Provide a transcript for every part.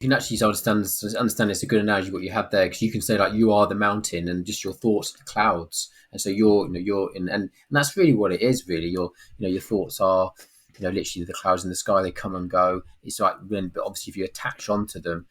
can actually understand it's a good analogy what you have there, because you can say like you are the mountain and just your thoughts are the clouds, and so you're in, and that's really what it is. Really, your thoughts are literally the clouds in the sky. They come and go. It's like when, but obviously if you attach onto them,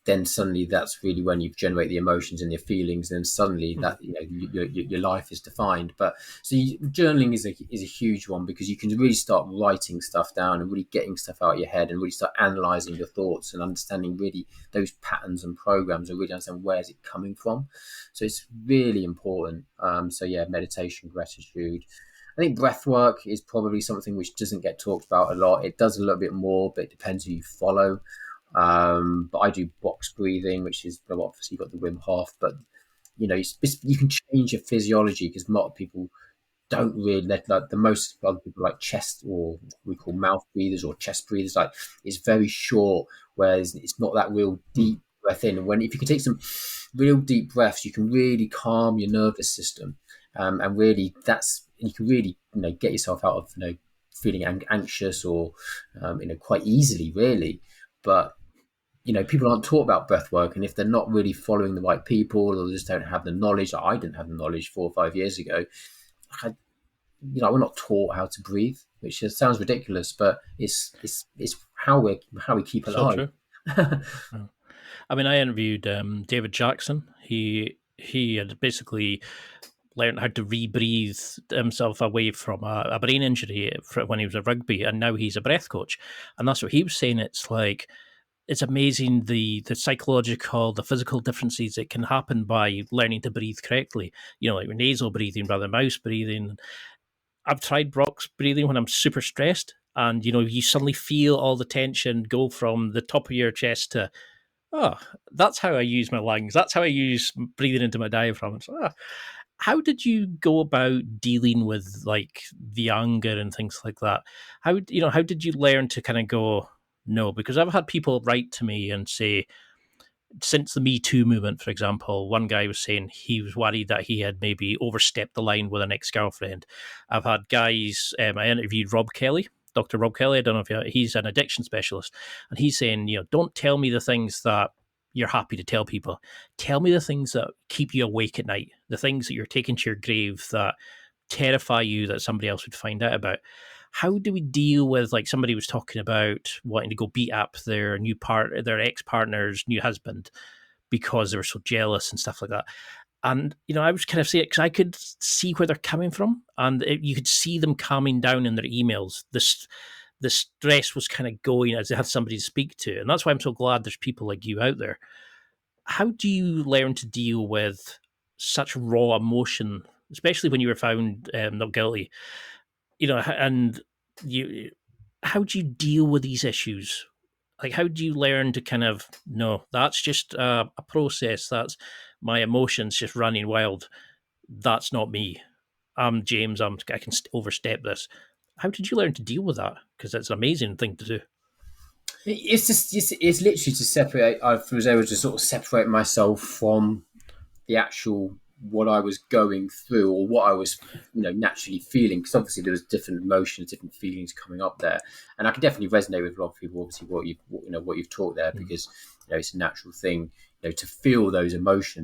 then suddenly that's really when you generate the emotions and your feelings, and then suddenly Mm. that your life is defined. But so journaling is a huge one, because you can really start writing stuff down and really getting stuff out of your head and really start analyzing your thoughts and understanding really those patterns and programs, and really understand where's it coming from. So it's really important. So yeah, meditation, gratitude. I think breath work is probably something which doesn't get talked about a lot. It does a little bit more, but it depends who you follow. But I do box breathing, which is, well, obviously you've got the Wim Hof, but you can change your physiology, because a lot of people don't really like the most other people like chest, or we call mouth breathers or chest breathers, like it's very short, whereas it's not that real Mm. deep breath in. And when if you can take some real deep breaths, you can really calm your nervous system, and really you can really get yourself out of feeling anxious, or quite easily, really. But people aren't taught about breath work, and if they're not really following the right people, or just don't have the knowledge, I didn't have the knowledge 4 or 5 years ago. I, we're not taught how to breathe, which sounds ridiculous, but it's how we keep So alive. true. Yeah. I mean, I interviewed David Jackson. He had basically learned how to rebreathe himself away from a brain injury when he was a rugby, and now he's a breath coach. And that's what he was saying. It's like it's amazing the psychological, the physical differences that can happen by learning to breathe correctly. Like nasal breathing rather than mouth breathing. I've tried box breathing when I'm super stressed, and you suddenly feel all the tension go from the top of your chest to, oh, that's how I use my lungs. That's how I use breathing into my diaphragm. So, how did you go about dealing with like the anger and things like that? How did you learn to kind of go no? Because I've had people write to me and say, since the Me Too movement, for example, one guy was saying he was worried that he had maybe overstepped the line with an ex girlfriend. I've had guys, I interviewed Rob Kelly, Dr. Rob Kelly. I don't know if he's an addiction specialist, and he's saying, don't tell me the things that you're happy to tell people. Tell me the things that keep you awake at night, the things that you're taking to your grave that terrify you that somebody else would find out about. How do we deal with, like, somebody was talking about wanting to go beat up their ex partner's new husband because they were so jealous and stuff like that? And I was kind of saying, because I could see where they're coming from, and you could see them calming down in their emails. The stress was kind of going as they had somebody to speak to, and that's why I'm so glad there's people like you out there. How do you learn to deal with such raw emotion, especially when you were found not guilty? And you, how do you deal with these issues? Like, how do you learn to kind of no, that's just a process. That's my emotions just running wild. That's not me. I'm James. I can overstep this. How did you learn to deal with that? Because it's an amazing thing to do. It's literally to separate. I was able to sort of separate myself from the actual what I was going through, or what I was naturally feeling, because obviously there was different emotions, different feelings coming up there, and I can definitely resonate with a lot of people, obviously what you've taught there, Mm. because it's a natural thing to feel those emotions.